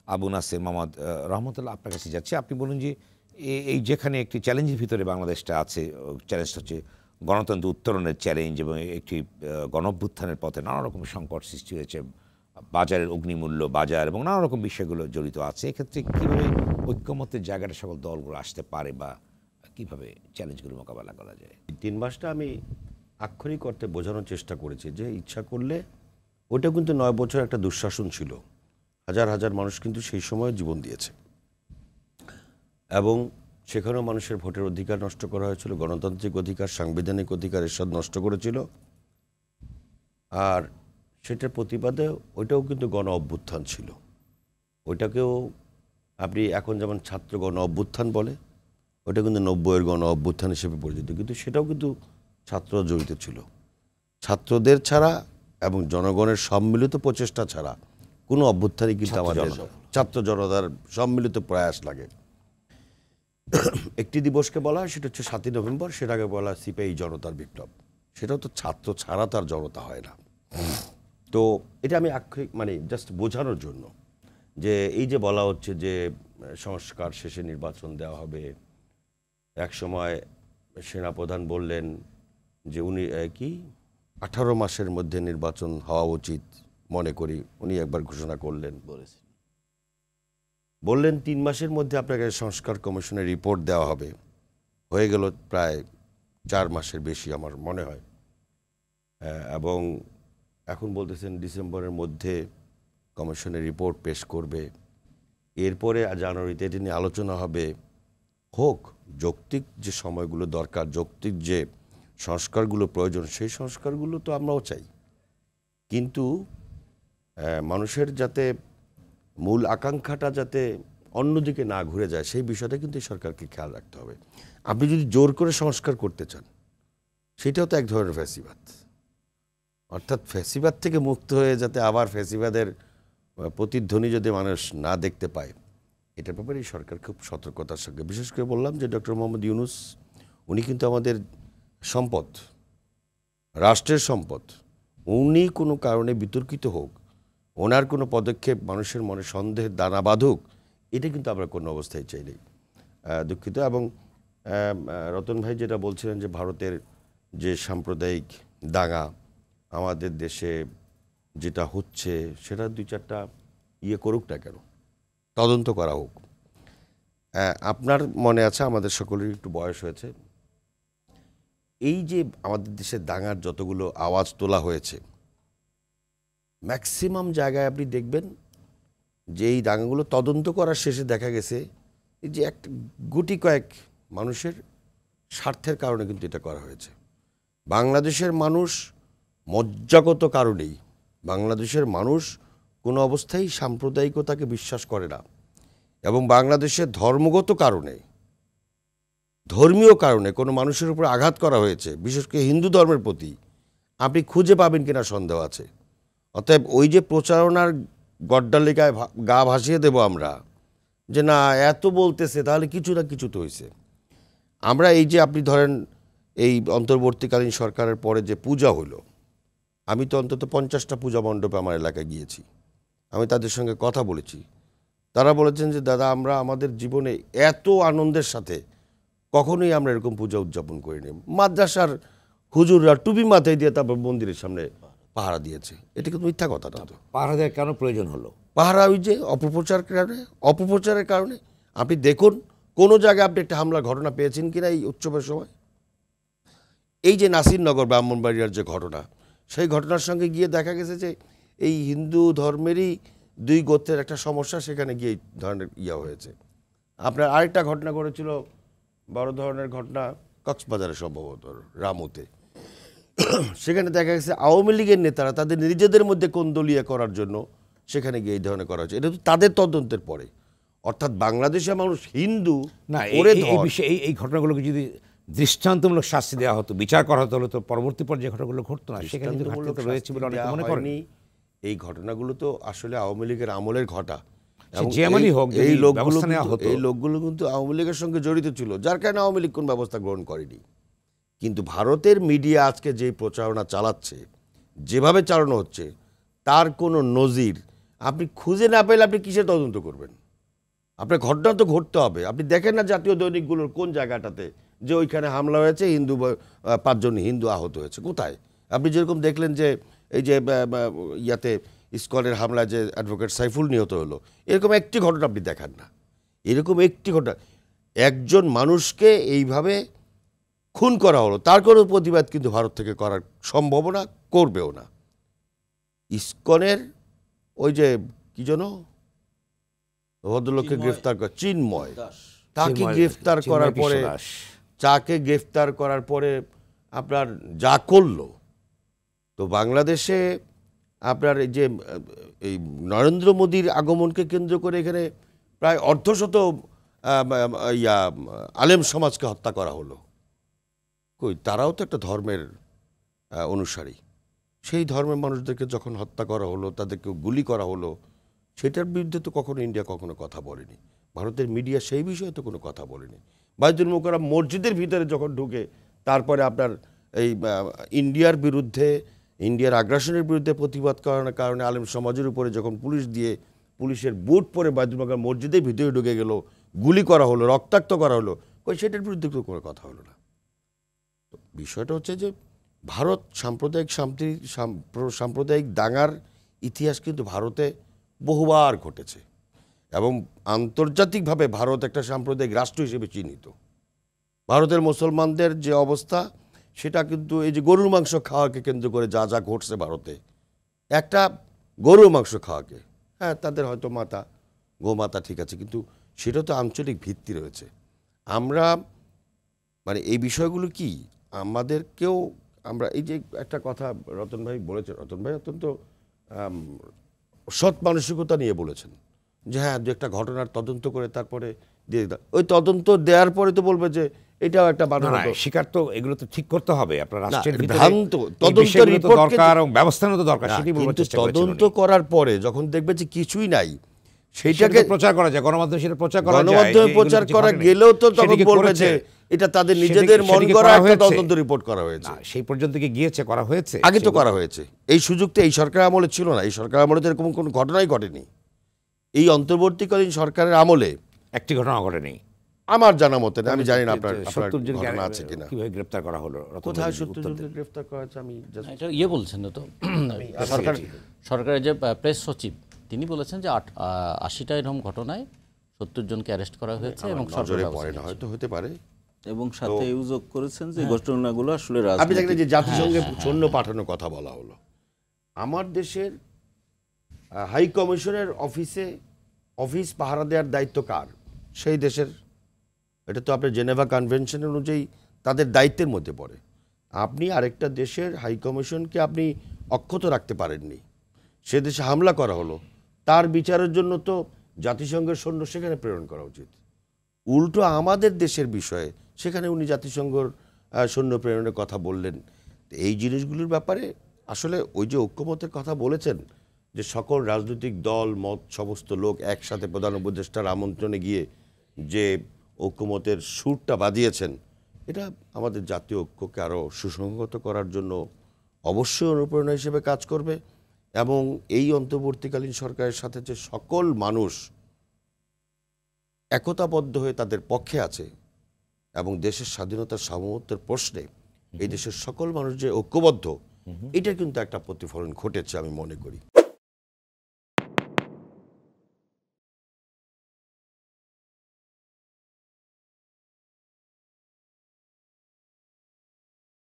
আবু নাসের মোহাম্মদ রহমতুল্লাহ, আপনার কাছে যাচ্ছি। আপনি বলুন যে এই যেখানে একটি চ্যালেঞ্জের ভিতরে বাংলাদেশটা আছে, চ্যালেঞ্জটা হচ্ছে গণতন্ত্র উত্তরণের চ্যালেঞ্জ এবং একটি গণঅভ্যুত্থানের পথে নানা রকম সংকট সৃষ্টি হয়েছে, বাজারের অগ্নিমূল্য, বাজার এবং নানা রকম বিষয়গুলো জড়িত আছে। এক্ষেত্রে কীভাবে ঐক্যমতের জায়গাটা সকল দলগুলো আসতে পারে বা কীভাবে চ্যালেঞ্জগুলো মোকাবেলা করা যায়? 3 মাসটা আমি আক্ষরিক অর্থে বোঝানোর চেষ্টা করেছি যে ইচ্ছা করলে ওটা কিন্তু 9 বছর একটা দুঃশাসন ছিল। হাজার হাজার মানুষ কিন্তু সেই সময় জীবন দিয়েছে এবং সেখানেও মানুষের ভোটের অধিকার নষ্ট করা হয়েছিল, গণতান্ত্রিক অধিকার, সাংবিধানিক অধিকার এসব নষ্ট করেছিল। আর সেটার প্রতিবাদে ওইটাও কিন্তু গণ অভ্যুত্থান ছিল। ওইটাকেও আপনি এখন যেমন ছাত্র গণ অভ্যুত্থান বলে, ওটা কিন্তু 90-এর গণ অভ্যুত্থান হিসেবে পরিচিত, কিন্তু সেটাও কিন্তু ছাত্র জড়িত ছিল। ছাত্রদের ছাড়া এবং জনগণের সম্মিলিত প্রচেষ্টা ছাড়া কোনো অভ্যুত্থানই কিন্তু আমাদের ছাত্র জনতার সম্মিলিত প্রয়াস লাগে। একটি দিবসকে বলা হয়, সেটা হচ্ছে 7ই নভেম্বর, সেটাকে বলা হয় সিপাহী জনতার বিপ্লব। সেটাও তো ছাত্র ছাড়া তার জনতা হয় না। তো এটা আমি আক্ষরিক মানে জাস্ট বোঝানোর জন্য যে এই যে বলা হচ্ছে যে সংস্কার শেষে নির্বাচন দেওয়া হবে। এক সময় সেনাপ্রধান বললেন যে উনি 18 মাসের মধ্যে নির্বাচন হওয়া উচিত মনে করি, উনি একবার ঘোষণা করলেন, বললেন 3 মাসের মধ্যে আপনাকে সংস্কার কমিশনের রিপোর্ট দেওয়া হবে। হয়ে গেল প্রায় 4 মাসের বেশি আমার মনে হয়, এবং এখন বলতেছেন ডিসেম্বরের মধ্যে কমিশনের রিপোর্ট পেশ করবে। এরপরে জানুয়ারিতে এটি নিয়ে আলোচনা হবে। হোক, যৌক্তিক যে সময়গুলো দরকার, যৌক্তিক যে সংস্কারগুলো প্রয়োজন, সেই সংস্কারগুলো তো আমরাও চাই, কিন্তু মানুষের যাতে মূল আকাঙ্ক্ষাটা যাতে অন্যদিকে না ঘুরে যায় সেই বিষয়টা কিন্তু সরকারকে খেয়াল রাখতে হবে। আপনি যদি জোর করে সংস্কার করতে চান, সেটাও তো এক ধরনের ফ্যাসিবাদ। অর্থাৎ ফ্যাসিবাদ থেকে মুক্ত হয়ে যাতে আবার ফ্যাসিবাদের প্রতিধ্বনি যদি মানুষ না দেখতে পায়, এটার ব্যাপারে সরকার খুব সতর্কতার সঙ্গে, বিশেষ করে বললাম যে ডক্টর মোহাম্মদ ইউনূস উনি কিন্তু আমাদের সম্পদ, রাষ্ট্রের সম্পদ। উনি কোনো কারণে বিতর্কিত হোক, ওনার কোনো পদক্ষেপ মানুষের মনে সন্দেহের দানা বাঁধুক, এটা কিন্তু আমরা কোনো অবস্থায় চাই নাই। দুঃখিত। এবং রতন ভাই যেটা বলছিলেন যে ভারতের যে সাম্প্রদায়িক দাঙ্গা আমাদের দেশে যেটা হচ্ছে, সেটা 2-4টা করুক না কেন, তদন্ত করা হোক। আপনার মনে আছে, আমাদের সকলেরই একটু বয়স হয়েছে, এই যে আমাদের দেশের দাঙ্গার যতগুলো আওয়াজ তোলা হয়েছে, ম্যাক্সিমাম জায়গায় আপনি দেখবেন যে এই দাঙ্গাগুলো তদন্ত করার শেষে দেখা গেছে যে একটা গুটি কয়েক মানুষের স্বার্থের কারণে কিন্তু এটা করা হয়েছে। বাংলাদেশের মানুষ মজ্জাগত কারণেই, বাংলাদেশের মানুষ কোনো অবস্থায় সাম্প্রদায়িকতাকে বিশ্বাস করে না, এবং বাংলাদেশের ধর্মগত কারণে, ধর্মীয় কারণে কোনো মানুষের উপর আঘাত করা হয়েছে, বিশেষ করে হিন্দু ধর্মের প্রতি, আপনি খুঁজে পাবেন কিনা সন্দেহ আছে। অতএব ওই যে প্রচারণার গড্ডালিকায় গা ভাসিয়ে দেব আমরা, যে না এত বলতেছে তাহলে কিছু না কিছু তো হয়েছে। আমরা এই যে আপনি ধরেন এই অন্তর্বর্তীকালীন সরকারের পরে যে পূজা হলো, আমি তো অন্তত 50টা পূজা মণ্ডপে আমার এলাকায় গিয়েছি, আমি তাদের সঙ্গে কথা বলেছি। তারা বলেছেন যে দাদা, আমরা আমাদের জীবনে এত আনন্দের সাথে কখনোই আমরা এরকম পূজা উদযাপন করিনি। মাদ্রাসার হুজুররা টুপি মাথায় দিয়ে তারপর মন্দিরের সামনে পাহারা দিয়েছে। এটা কিন্তু মিথ্যা কথা। তো পাহারা দেওয়ার কেন প্রয়োজন হলো? পাহারা ওই যে অপপ্রচারের কারণে। আপনি দেখুন কোনো জায়গায় আপনি একটা হামলার ঘটনা পেয়েছেন কিনা এই উৎসবের সময়? এই যে নাসিরনগর ব্রাহ্মণবাড়িয়ার যে ঘটনা, সেই ঘটনার সঙ্গে গিয়ে দেখা গেছে যে এই হিন্দু ধর্মেরই 2 গোত্রের একটা সমস্যা, সেখানে গিয়ে এই ধরনের হয়েছে। আপনার আরেকটা ঘটনা ঘটেছিল, বড় ধরনের ঘটনা কক্সবাজারে, সম্ভবত রামুতে। সেখানে দেখা গেছে আওয়ামী লীগের নেতারা তাদের নিজেদের মধ্যে কোন্দলিয়া করার জন্য সেখানে গিয়ে এই ধরনের করা হচ্ছে। এটা তো তাদের তদন্তের পরে। অর্থাৎ বাংলাদেশের মানুষ হিন্দু না, এই ঘটনাগুলোকে যদি দৃষ্টান্তমূলক শাস্তি দেওয়া হতো, বিচার করা হতো, তো পরবর্তী পর্যায়ে ঘটনাগুলো ঘটতো না। সেখানে রয়েছে বলে অনেকে মনে করেন। এই ঘটনাগুলো তো আসলে আওয়ামী লীগের আমলের ঘটা। এই লোকগুলো কিন্তু আওয়ামী লীগের সঙ্গে জড়িত ছিল, যার কারণে আওয়ামী লীগ কোন ব্যবস্থা গ্রহণ করেনি। কিন্তু ভারতের মিডিয়া আজকে যে প্রচারণা চালাচ্ছে, যেভাবে চালানো হচ্ছে, তার কোনো নজির আপনি খুঁজে না পেলে আপনি কিসের তদন্ত করবেন? আপনার ঘটনা তো ঘটতে হবে। আপনি দেখেন না জাতীয় দৈনিকগুলোর কোন জায়গাটাতে যে ওইখানে হামলা হয়েছে, 5 জন হিন্দু আহত হয়েছে, কোথায়? আপনি যেরকম দেখলেন যে এই যে ইয়াতে ইসকনের হামলায় যে অ্যাডভোকেট সাইফুল নিহত হলো, এরকম একটি ঘটনা আপনি দেখান না। এরকম একটি ঘটনা, একজন মানুষকে এইভাবে খুন করা হলো, তার কোনো প্রতিবাদ কিন্তু ভারত থেকে করার সম্ভাবনা করবেও না। ইসকনের ওই যে কি যেন ভদ্রলোককে গ্রেফতার করা, চিন্ময়, তাকে গ্রেফতার করার পরে আপনার যা করলো, তো বাংলাদেশে আপনার এই যে এই নরেন্দ্র মোদীর আগমনকে কেন্দ্র করে এখানে প্রায় অর্ধশত আলেম সমাজকে হত্যা করা হলো। কই, তারাও তো একটা ধর্মের অনুসারী। সেই ধর্মের মানুষদেরকে যখন হত্যা করা হলো, তাদেরকে গুলি করা হলো, সেটার বিরুদ্ধে তো কখনো ইন্ডিয়া কখনো কথা বলেনি। ভারতের মিডিয়া সেই বিষয়ে তো কোনো কথা বলেনি। বাইতুল মুকাররম মসজিদের ভিতরে যখন ঢুকে, তারপরে আপনার এই ইন্ডিয়ার বিরুদ্ধে, ইন্ডিয়ার আগ্রাসনের বিরুদ্ধে প্রতিবাদ করার কারণে আলেম সমাজের উপরে যখন পুলিশের বুট পরে বাইতুল মুকাররম মসজিদের ভিতরে ঢুকে গেল, গুলি করা হলো, রক্তাক্ত করা হলো, কই সেটার বিরুদ্ধে তো কোনো কথা হলো না। তো বিষয়টা হচ্ছে যে ভারত সাম্প্রদায়িক দাঙ্গার ইতিহাস কিন্তু ভারতে বহুবার ঘটেছে, এবং আন্তর্জাতিকভাবে ভারত একটা সাম্প্রদায়িক রাষ্ট্র হিসেবে চিহ্নিত। ভারতের মুসলমানদের যে অবস্থা, সেটা কিন্তু এই যে গরুর মাংস খাওয়াকে কেন্দ্র করে যা যা ঘটছে ভারতে, একটা গরুর মাংস খাওয়াকে, হ্যাঁ তাদের হয়তো গোমাতা ঠিক আছে, কিন্তু সেটা তো আঞ্চলিক ভিত্তি রয়েছে। আমরা মানে এই বিষয়গুলো কি আমাদেরকেও, আমরা এই যে একটা কথা রতন ভাই বলেছেন, রতন ভাই অত্যন্ত সৎ মানসিকতা নিয়ে বলেছেন যে হ্যাঁ, দু একটা ঘটনার তদন্ত করে তারপরে দিয়ে দাও। ওই তদন্ত দেওয়ার পরে তো বলবে যে এটাও একটা শিকার, তো এগুলো তো ঠিক করতে হবে। আপনার রাষ্ট্রের ভ্রান্ত তদন্ত রিপোর্ট দরকার এবং ব্যবস্থাও তো দরকার। তদন্ত করার পরে যখন দেখবে যে কিছুই নাই, সেইটাকে প্রচার করা যায়, গণমাধ্যমে সেটা প্রচার করা যায়, গণমাধ্যমে প্রচার করা গেলেও তো তখন বলবে যে এটা তাদের নিজেদের মন গড়া একটা তদন্ত রিপোর্ট করা হয়েছে। সেই পর্যন্ত কি গিয়েছে? করা হয়েছে, আগে তো করা হয়েছে। এই সুযোগটা এই সরকার আমলে ছিল না। এই সরকার আমলে তো এরকম কোনো ঘটনাই ঘটেনি। এই অন্তর্বর্তীকালীন সরকারের আমলে একটি ঘটনা ঘটেনি আমার জানা মতে। আমি জানি না আপনার ঘটনা আছে কিনা। কিভাবে গ্রেফতার করা হলো, কোথায় 70 জনকে গ্রেফতার করা হয়েছে? আমি এটা বলছেন না তো সরকারের যে প্রেস সচিব, তিনি বলেছেন যে 80টা এরকম ঘটনায় 70 জনকে অ্যারেস্ট করা হয়েছে এবং সরকারে পড়ে না, হয়তো হতে পারে। এবং সাথে উল্লেখ করেছেন যে ঘটনাগুলো আসলে আপনি দেখলেন যে জাতিসংঘে সৈন্য পাঠানোর কথা বলা হলো। আমার দেশের হাই কমিশনের অফিস পাহারা দেওয়ার দায়িত্ব কার? সেই দেশের। এটা তো আপনার জেনেভা কনভেনশন অনুযায়ী তাদের দায়িত্বের মধ্যে পড়ে। আপনি আরেকটা দেশের হাই কমিশনকে আপনি অক্ষত রাখতে পারেননি। সে দেশে হামলা করা হলো, তার বিচারের জন্য তো জাতিসংঘের সৈন্য সেখানে প্রেরণ করা উচিত। উল্টো আমাদের দেশের বিষয়ে সেখানে উনি জাতিসংঘের সৈন্য প্রেরণের কথা বললেন। এই জিনিসগুলোর ব্যাপারে আসলে ওই যে ঐক্যমতের কথা বলেছেন, যে সকল রাজনৈতিক দল মত সমস্ত লোক একসাথে প্রধান উপদেষ্টার আমন্ত্রণে গিয়ে যে ঐক্যমতের সুরটা বাজিয়েছেন, এটা আমাদের জাতীয় ঐক্যকে আরও সুসংহত করার জন্য অবশ্যই অনুপ্রেরণা হিসেবে কাজ করবে। এবং এই অন্তর্বর্তীকালীন সরকারের সাথে যে সকল মানুষ একতাবদ্ধ হয়ে তাদের পক্ষে আছে এবং দেশের স্বাধীনতার সার্বভৌমত্বের প্রশ্নে এই দেশের সকল মানুষ যে ঐক্যবদ্ধ, এটা কিন্তু একটা প্রতিফলন ঘটেছে আমি মনে করি।